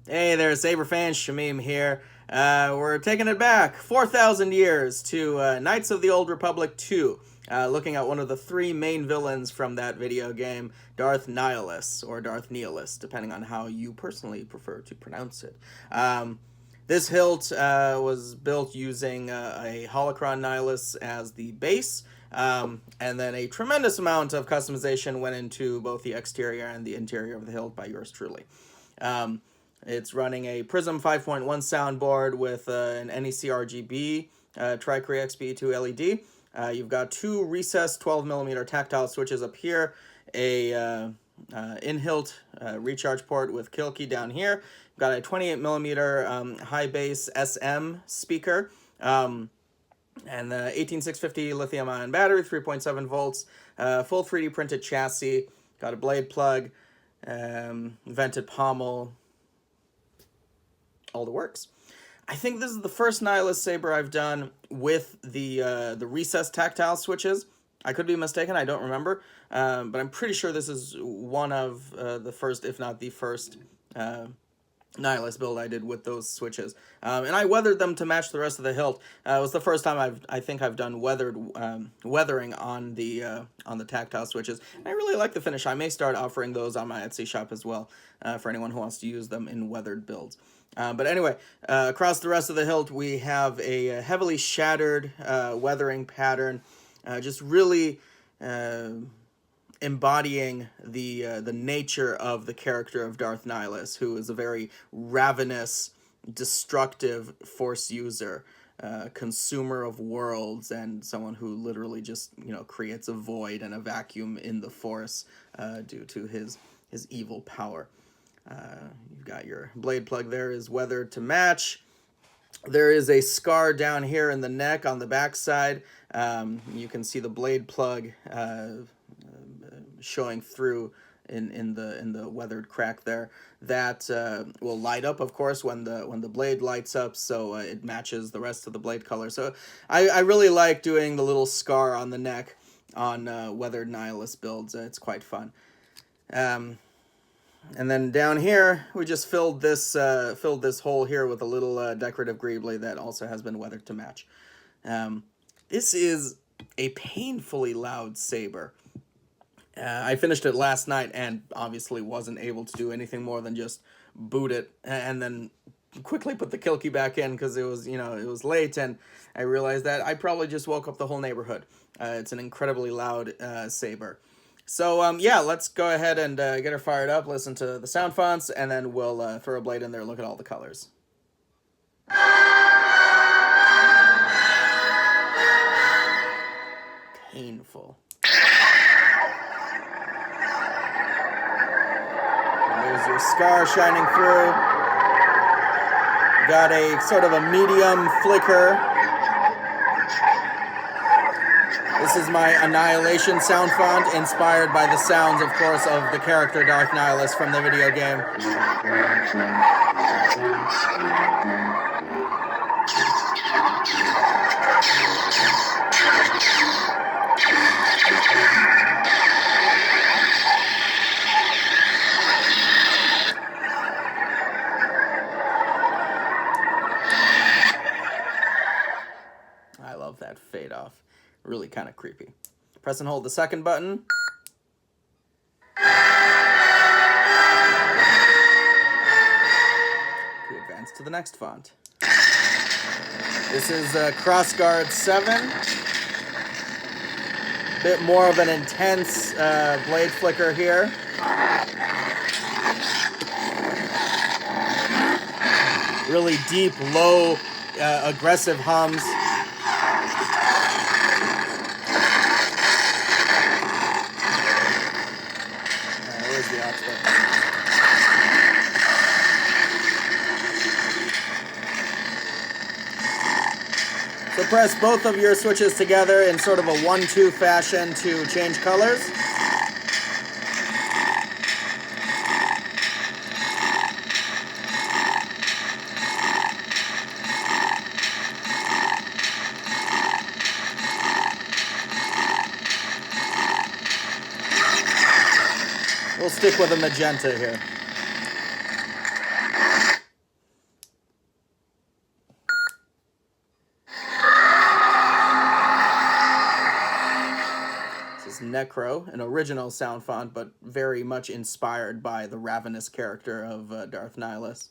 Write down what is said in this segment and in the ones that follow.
Hey there, Saber fans, Shamim here. We're taking it back 4,000 years to Knights of the Old Republic 2, looking at one of the three main villains from that video game, Darth Nihilus, or Darth Nihilus, depending on how you personally prefer to pronounce it. This hilt was built using a Holocron Nihilus as the base, and then a tremendous amount of customization went into both the exterior and the interior of the hilt by yours truly. It's running a Prizm5.1 soundboard with an NEC RGB Tri-Cree XP2 LED. You've got two recessed 12mm tactile switches up here, a in-hilt recharge port with kill key down here. You've got a 28mm high bass SM speaker, and the 18650 lithium-ion battery, 3.7 volts, full 3D printed chassis. Got a blade plug, vented pommel, all the works. I think this is the first Nihilus saber I've done with the recessed tactile switches. I could be mistaken, I don't remember, but I'm pretty sure this is one of the first, if not the first, Nihilus build I did with those switches. And I weathered them to match the rest of the hilt. It was the first time I think I've done weathering on the tactile switches. And I really like the finish. I may start offering those on my Etsy shop as well, for anyone who wants to use them in weathered builds. But anyway, across the rest of the hilt, we have a heavily shattered weathering pattern, just really embodying the nature of the character of Darth Nihilus, who is a very ravenous, destructive Force user, consumer of worlds, and someone who literally just creates a void and a vacuum in the Force due to his evil power. You've got your blade plug there is weathered to match. There is a scar down here in the neck on the back side. You can see the blade plug showing through in the weathered crack there. That will light up, of course, when the blade lights up, so it matches the rest of the blade color. So I really like doing the little scar on the neck on weathered Nihilus builds. It's quite fun. And then down here, we just filled this hole here with a little decorative greebly that also has been weathered to match. This is a painfully loud saber. I finished it last night and obviously wasn't able to do anything more than just boot it and then quickly put the kill key back in because it was late, and I realized that I probably just woke up the whole neighborhood. It's an incredibly loud saber. So, yeah, let's go ahead and get her fired up, listen to the sound fonts, and then we'll throw a blade in there and look at all the colors. Painful. And there's your scar shining through. Got a sort of a medium flicker. This is my Annihilation sound font, inspired by the sounds, of course, of the character Darth Nihilus from the video game. I love that fade off. Really kind of creepy. Press and hold the second button. To advance to the next font. This is Crossguard 7. Bit more of an intense blade flicker here. Really deep, low, aggressive hums. Where's the aux button? So press both of your switches together in sort of a 1-2 fashion to change colors. We'll stick with a magenta here. Necro, an original sound font, but very much inspired by the ravenous character of Darth Nihilus.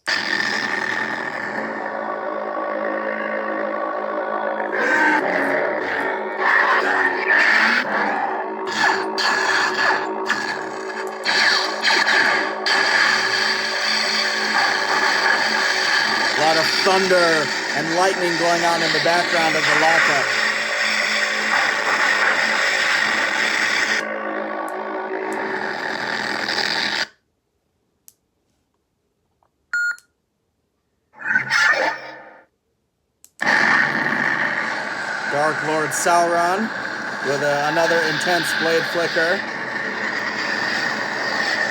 A lot of thunder and lightning going on in the background of the lockup. Dark Lord Sauron with another intense blade flicker.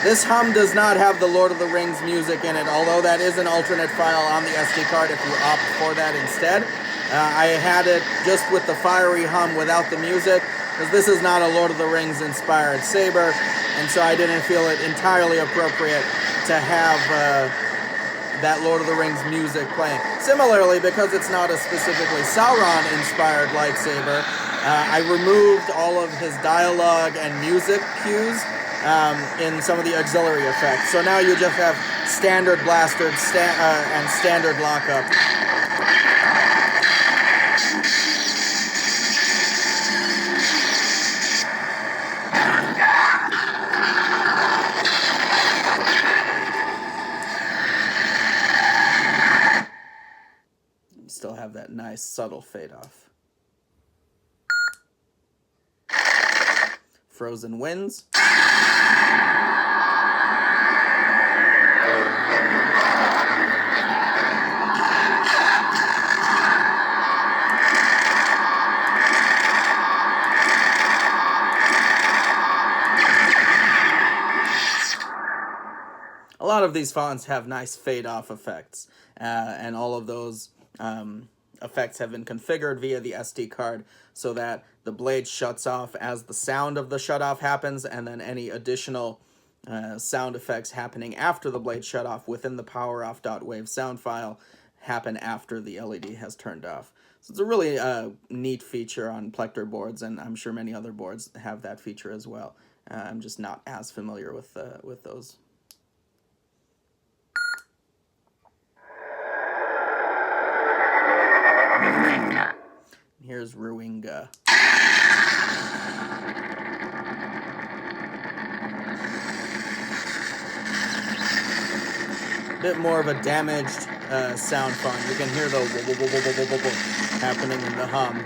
This hum does not have the Lord of the Rings music in it, although that is an alternate file on the SD card if you opt for that instead. I had it just with the fiery hum without the music, because this is not a Lord of the Rings inspired saber, and so I didn't feel it entirely appropriate to have that Lord of the Rings music playing. Similarly, because it's not a specifically Sauron-inspired lightsaber, I removed all of his dialogue and music cues in some of the auxiliary effects. So now you just have standard blaster and standard lockup. You still have that nice subtle fade off. Frozen Winds. A lot of these fonts have nice fade-off effects, and all of those effects have been configured via the SD card so that the blade shuts off as the sound of the shutoff happens, and then any additional sound effects happening after the blade shut off within the poweroff.wave sound file happen after the LED has turned off. So it's a really neat feature on Plector boards, and I'm sure many other boards have that feature as well. I'm just not as familiar with those. Here's Ruinga. Bit more of a damaged sound font. You can hear the happening in the hum.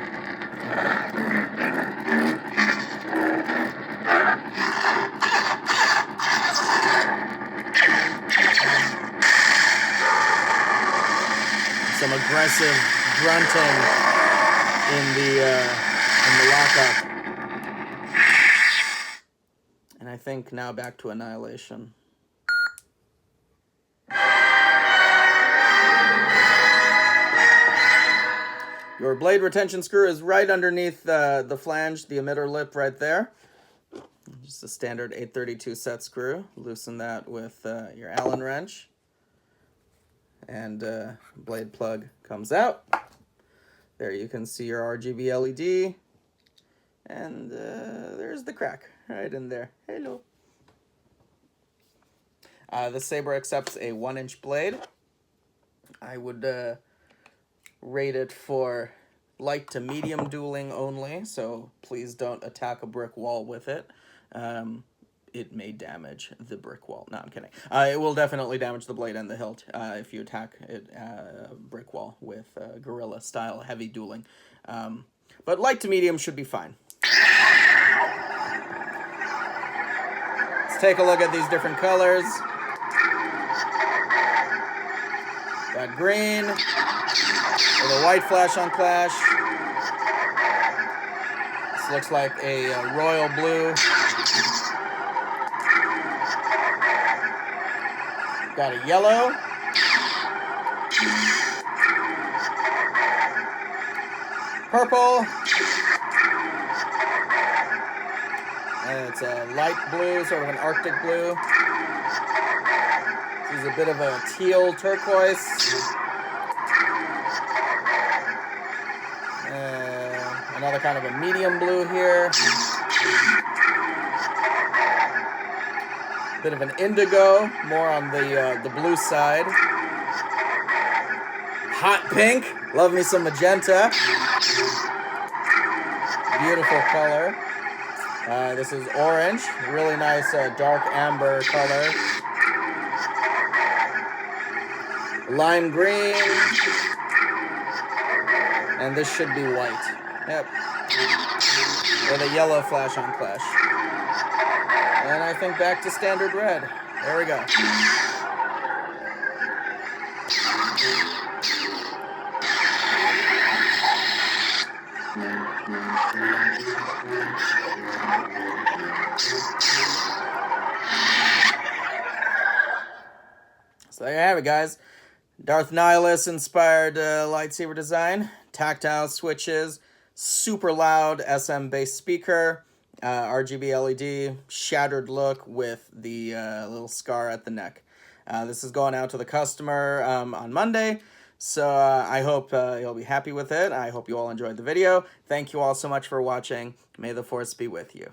Some aggressive grunting in the lockup. And I think now back to Annihilation. Your blade retention screw is right underneath the flange, the emitter lip right there. Just a standard 832 set screw. Loosen that with your Allen wrench. And blade plug comes out. There you can see your RGB LED. And there's the crack right in there. Hello. The saber accepts a 1-inch blade. I would rate it for light to medium dueling only, so please don't attack a brick wall with it. It may damage the brick wall. No, I'm kidding. It will definitely damage the blade and the hilt if you attack it brick wall with guerrilla-style heavy dueling. But light to medium should be fine. Let's take a look at these different colors. Got green with a white flash on clash. This looks like a royal blue. Got a yellow. Purple. And it's a light blue, sort of an Arctic blue. This is a bit of a teal turquoise. Another kind of a medium blue here. Bit of an indigo, more on the blue side. Hot pink, love me some magenta. Beautiful color. This is orange, really nice dark amber color. Lime green. And this should be white. Yep. With a yellow flash on clash. And I think back to standard red. There we go. So there you have it, guys. Darth Nihilus inspired lightsaber design, tactile switches, super loud SM-based speaker, RGB LED, shattered look with the little scar at the neck. This is going out to the customer on Monday, so I hope you'll be happy with it. I hope you all enjoyed the video. Thank you all so much for watching. May the Force be with you.